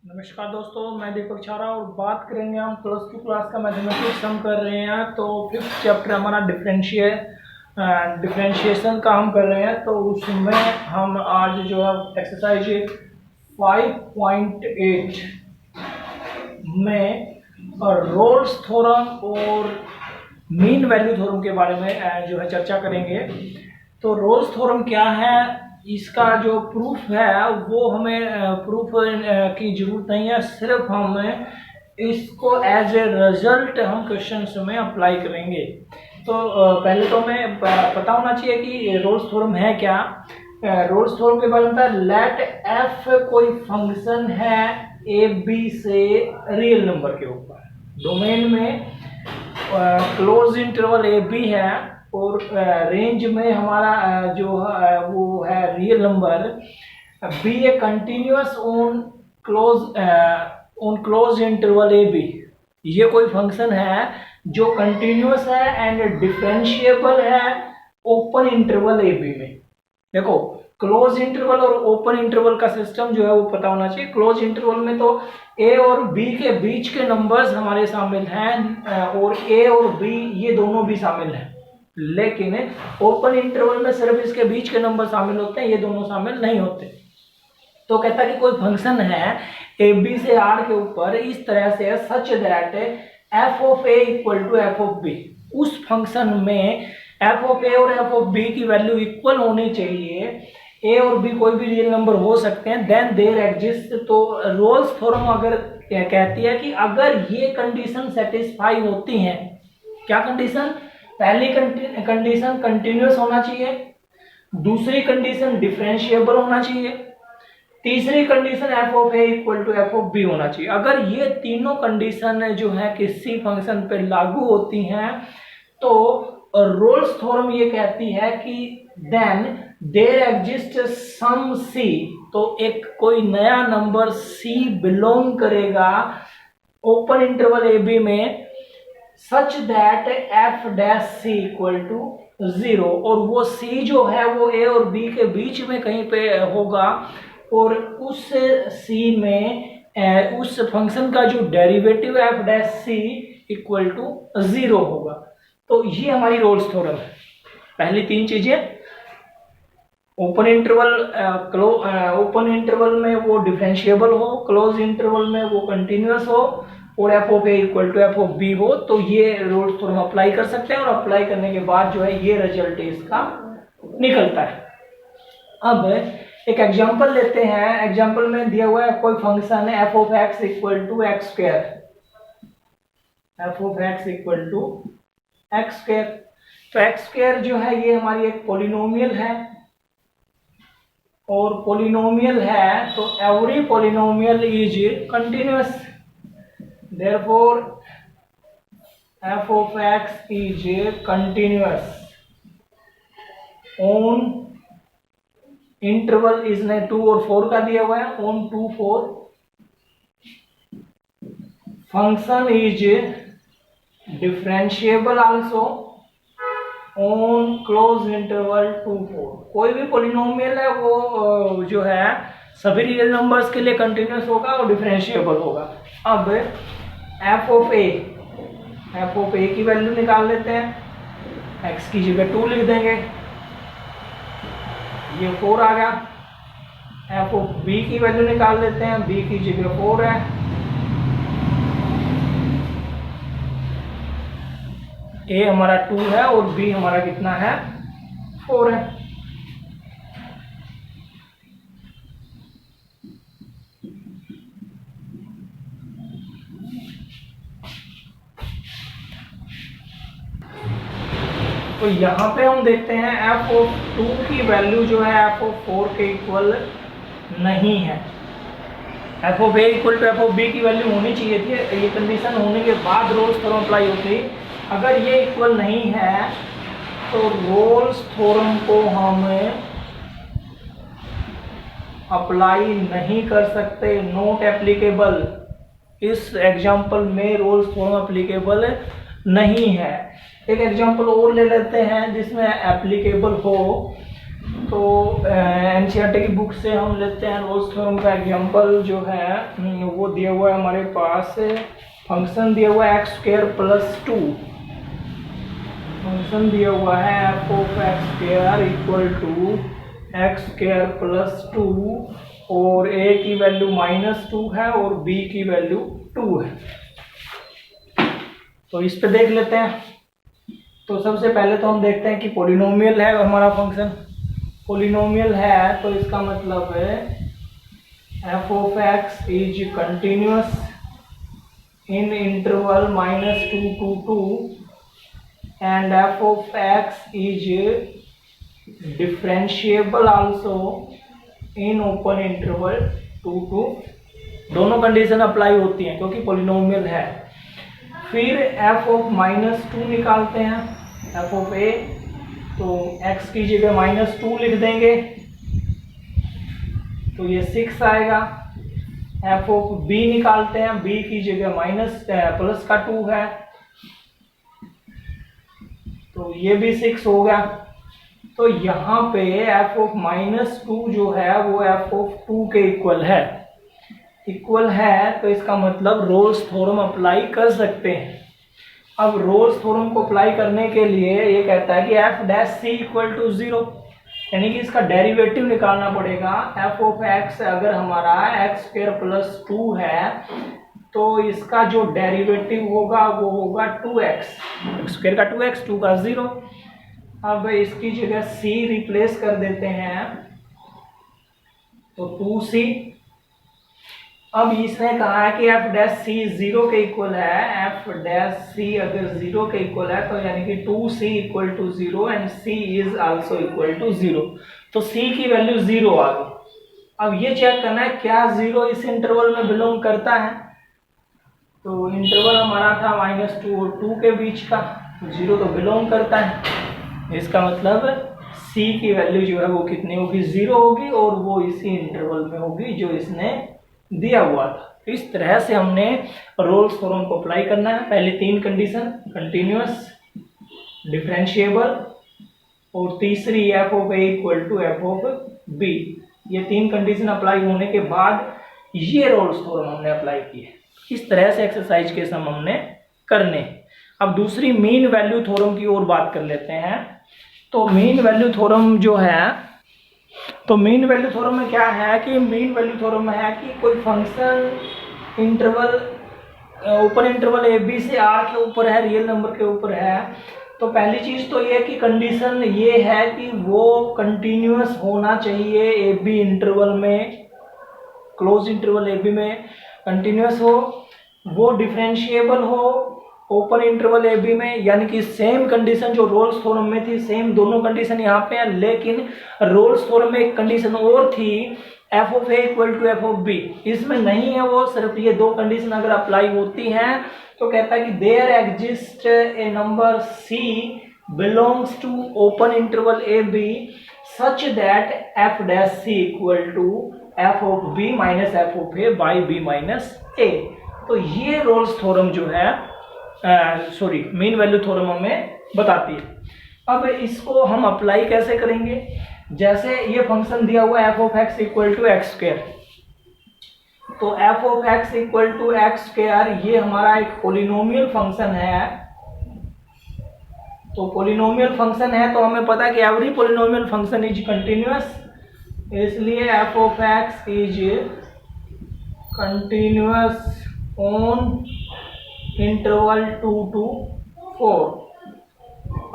नमस्कार दोस्तों, मैं दीपक छारा और बात करेंगे हम प्लस टू क्लास का मैथमेटिक्स हम कर रहे हैं। तो फिफ्थ चैप्टर हमारा डिफरेंशिएशन का हम कर रहे हैं। तो उसमें हम आज जो है एक्सरसाइज 5.8 में रोल्स थ्योरम और मीन वैल्यू थ्योरम के बारे में जो है चर्चा करेंगे। तो रोल्स थ्योरम क्या है, इसका जो प्रूफ है वो हमें प्रूफ की जरूरत नहीं है, सिर्फ हम इसको एज ए रिजल्ट हम क्वेश्चंस में अप्लाई करेंगे। तो पहले तो हमें पता होना चाहिए कि रोल्स थ्योरम है क्या। रोल्स थ्योरम के बारे में लेट एफ कोई फंक्शन है ए बी से रियल नंबर के ऊपर, डोमेन में क्लोज इंटरवल ए बी है और रेंज में हमारा जो है वो है real number B A continuous on close interval A B. ये कोई फंक्शन है जो कंटिन्यूअस है एंड डिफरेंशिएबल है ओपन इंटरवल ए बी में। देखो, क्लोज इंटरवल और ओपन इंटरवल का सिस्टम जो है वो पता होना चाहिए। क्लोज इंटरवल में तो ए और बी के बीच के नंबर्स हमारे शामिल हैं और ए और बी ये दोनों भी शामिल हैं, लेकिन ओपन इंटरवल में सिर्फ इसके बीच के नंबर शामिल होते हैं, ये दोनों शामिल नहीं होते। तो कहता है कि कोई फंक्शन है ए बी से आर के ऊपर इस तरह से such that F of A equal to F of B. उस फंक्शन में एफ ऑफ ए और एफ ऑफ बी की वैल्यू इक्वल होनी चाहिए। ए और बी कोई भी रियल नंबर हो सकते हैं, देन देयर एग्जिस्ट। तो रोल्स थ्योरम अगर कहती है कि अगर ये कंडीशन सेटिस्फाई होती हैं, क्या कंडीशन? पहली कंडीशन कंटिन्यूअस होना चाहिए, दूसरी कंडीशन डिफरेंशिएबल होना चाहिए, तीसरी condition F of A equal to F of B होना चाहिए। अगर ये तीनों कंडीशन जो है किसी फंक्शन पे लागू होती हैं तो रोल्स थ्योरम ये कहती है कि then there exist some C. तो एक कोई नया नंबर सी बिलोंग करेगा ओपन इंटरवल ए बी में such that F dash C equal to 0, और वो सी जो है वो ए और बी के बीच में कहीं पे होगा और उस सी में उस फंक्शन का जो derivative F dash C equal to 0 होगा। तो ये हमारी रोल्स थ्योरम है। पहली तीन चीजें, ओपन इंटरवल में वो डिफरेंशिएबल हो, क्लोज इंटरवल में वो कंटिन्यूअस हो और F of A equal to F of B हो, तो ये रोल्स थ्योरम अप्लाई कर सकते हैं और अप्लाई करने के बाद जो है ये रिजल्ट इसका निकलता है। अब एक एग्जांपल लेते हैं। एग्जांपल में दिया हुआ है कोई फंक्शन है F of X equal to X square, F of X equal to X square. तो एक्स स्क्वायर जो है ये हमारी एक पॉलिनोमियल है, और पॉलिनोमियल है तो every polynomial is continuous, therefore f of x is continuous on interval is ने 2 और 4 का दिया हुआ है, on 2 4 function is differentiable also on close interval 2 4। कोई भी पॉलिनोमियल है वो जो है सभी रियल नंबर्स के लिए कंटिन्यूअस होगा और डिफरेंशिएबल होगा। अब एफ ऑफ ए की वैल्यू निकाल लेते हैं। एक्स की जगह 2 लिख देंगे, ये 4 आ गया। एफ ऑफ बी की वैल्यू निकाल लेते हैं, बी की जगह 4 है। ए हमारा 2 है और बी हमारा कितना है? 4 है। तो यहाँ पे हम देखते हैं एफ ऑफ 2 की वैल्यू जो है एफ ऑफ 4 के इक्वल नहीं है। F of A equal to F of B की वैल्यू होनी चाहिए थी, ये कंडीशन होने के बाद रोल्स थ्योरम अप्लाई होती। अगर ये इक्वल नहीं है तो रोल्स थ्योरम को हम अप्लाई नहीं कर सकते, नॉट एप्लीकेबल। इस एग्जाम्पल में रोल्स थ्योरम एप्लीकेबल नहीं है। एक एग्जांपल और ले लेते हैं जिसमें एप्लीकेबल हो। तो एनसीईआरटी की बुक से हम लेते हैं रोल्स थ्योरम का एग्जांपल जो है वो दिया हुआ है हमारे पास। फंक्शन दिया हुआ है x² + 2, फंक्शन दिया हुआ है f(x²) = x² + 2 और a की वैल्यू -2 है और b की वैल्यू 2 है। तो इस पे देख लेते हैं। तो सबसे पहले तो हम देखते हैं कि पॉलिनोमियल है हमारा फंक्शन। पॉलिनोमियल है तो इसका मतलब है f(x) is continuous in interval -2 to 2 and f(x) is differentiable also in open interval 2 to, दोनों कंडीशन अप्लाई होती हैं क्योंकि पॉलिनोमियल है। फिर f(-2) निकालते हैं, f(a), तो x की जगह -2 लिख देंगे तो ये 6 आएगा। f(b) निकालते हैं, b की जगह +2 है तो ये भी 6 हो गया। तो यहाँ पे f(-2) जो है वो f(2) के इक्वल है तो इसका मतलब रोल्स थ्योरम अप्लाई कर सकते हैं। अब रोल्स थ्योरम को अप्लाई करने के लिए ये कहता है कि f'(c) = 0, यानी कि इसका डेरिवेटिव निकालना पड़ेगा। f(x) अगर हमारा x² + 2 है तो इसका जो डेरिवेटिव होगा वो होगा 2x, x² का 2x, 2 का 0। अब इसकी जगह c रिप्लेस कर देते हैं तो 2c। अब इसने कहा है कि f'(c) 0 के इक्वल है, f'(c) अगर 0 के इक्वल है तो यानी कि 2c = 0 and c is also equal to 0। तो c की वैल्यू 0 आ गई। अब ये चेक करना है क्या 0 इस इंटरवल में बिलोंग करता है। तो इंटरवल हमारा था -2 और 2 के बीच का, 0 तो बिलोंग करता है। इसका मतलब c की वैल्यू जो है वो कितनी होगी, 0 होगी और वो इसी इंटरवल में होगी जो इसने दिया हुआ था। इस तरह से हमने रोल्स थ्योरम को अप्लाई करना है। पहले 3 कंडीशन, कंटिन्यूअस, डिफरेंशिएबल और तीसरी f(a) = f(b), ये 3 कंडीशन अप्लाई होने के बाद ये रोल्स थ्योरम हमने अप्लाई किए। इस तरह से एक्सरसाइज के सम हमने करने। अब दूसरी मीन वैल्यू थ्योरम की ओर बात कर लेते हैं। तो मीन वैल्यू थ्योरम जो है, तो मीन वैल्यू थ्योरम में क्या है कि मीन वैल्यू थ्योरम में है कि कोई function interval open interval a b से r के ऊपर है, रियल नंबर के ऊपर है। तो पहली चीज तो ये कि कंडीशन ये है कि वो कंटिन्यूअस होना चाहिए a b इंटरवल में, क्लोज इंटरवल a b में कंटिन्यूअस हो, वो डिफरेंशिएबल हो ओपन इंटरवल ए बी में, यानी कि सेम कंडीशन जो रोल्स थ्योरम में थी सेम दोनों कंडीशन यहाँ पे है। लेकिन रोल्स थ्योरम में एक कंडीशन और थी f(a) = f(b), इसमें नहीं है वो। सिर्फ ये 2 कंडीशन अगर अप्लाई होती हैं तो कहता है कि there exist a number c belongs to open interval A B such that f'(c) = f(b) - f(a) by b - a। तो ये रोल्स थ्योरम जो है मीन वैल्यू थ्योरम हमें बताती है। अब इसको हम अप्लाई कैसे करेंगे, जैसे ये फंक्शन दिया हुआ है f(x) = x², तो f(x) = x², ये हमारा एक पॉलिनोमियल फंक्शन है। तो पॉलिनोमियल फंक्शन है तो हमें पता है कि every polynomial function is continuous, इसलिए f(x) is continuous on interval 2 to 4।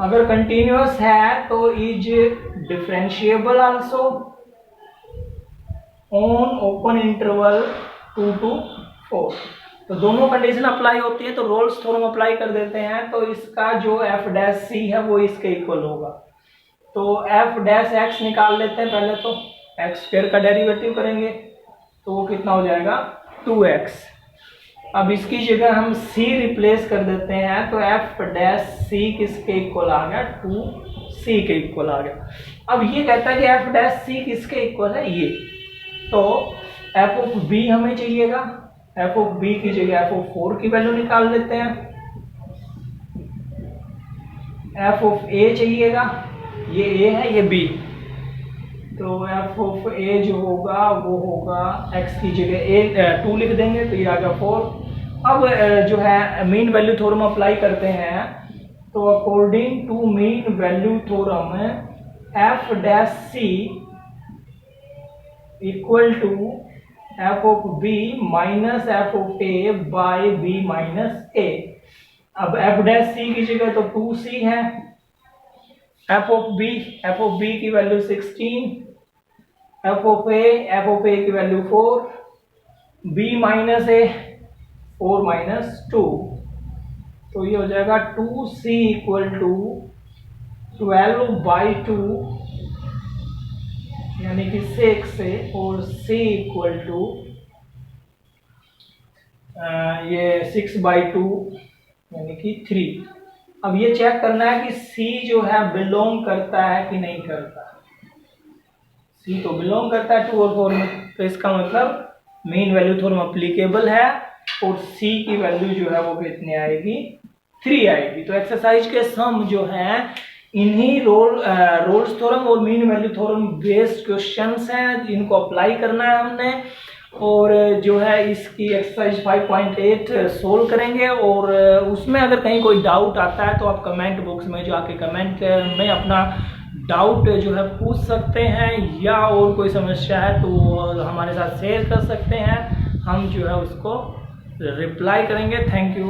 अगर कंटिन्यूअस है तो is differentiable also on open interval 2 to 4। तो दोनों कंडीशन अप्लाई होती है तो रोल्स थ्योरम अप्लाई कर देते हैं। तो इसका जो f'(c) है वो इसके इक्वल होगा। तो f'(x) निकाल लेते हैं पहले, तो x² का डेरिवेटिव करेंगे तो वो कितना हो जाएगा, 2x। अब इसकी जगह हम c रिप्लेस कर देते हैं तो f'(c) किसके इक्वल आ गया, 2c के इक्वल आ गया। अब ये कहता है कि f'(c) किसके इक्वल है, ये। तो f(b) हमें चाहिएगा, f(b) की जगह f(4) की वैल्यू निकाल लेते हैं। f(a) चाहिएगा, ये a है ये b, तो एफ ऑफ ए जो होगा वो होगा एक्स की जगह 2 लिख देंगे तो ये आ गया 4। अब जो है मीन वैल्यू थ्योरम अप्लाई करते हैं, तो according to mean value theorem F dash C equal to F of B minus F of A by B minus A. अब एफ डैश सी की जगह तो 2c है, एफ ऑफ बी की value 16, F of A की value 4, B minus A 4 minus 2, तो ये हो जाएगा 2c इक्वल टू 12/2 यानी कि 6 और c इक्वल टू ये 6/2 यानी कि 3। अब ये चेक करना है कि c जो है बिलोंग करता है कि नहीं करता। c तो बिलोंग करता है 2 और 4 में, तो इसका मतलब मीन वैल्यू थ्योरम अप्लीकेबल है और c की वैल्यू जो है वो कितनी आएगी, 3 आएगी। तो एक्सरसाइज के सम जो है इन्हीं रोल्स थ्योरम और mean value theorem based questions हैं, इनको अप्लाई करना है हमने। और जो है इसकी एक्सरसाइज 5.8 सोल्व करेंगे, और उसमें अगर कहीं कोई डाउट आता है तो आप कमेंट बॉक्स में जाके कमेंट में अपना डाउट जो है पूछ सकते हैं, या और कोई समस्या है तो हमारे साथ शेयर कर सकते हैं, हम जो है उसको रिप्लाई करेंगे। Thank you.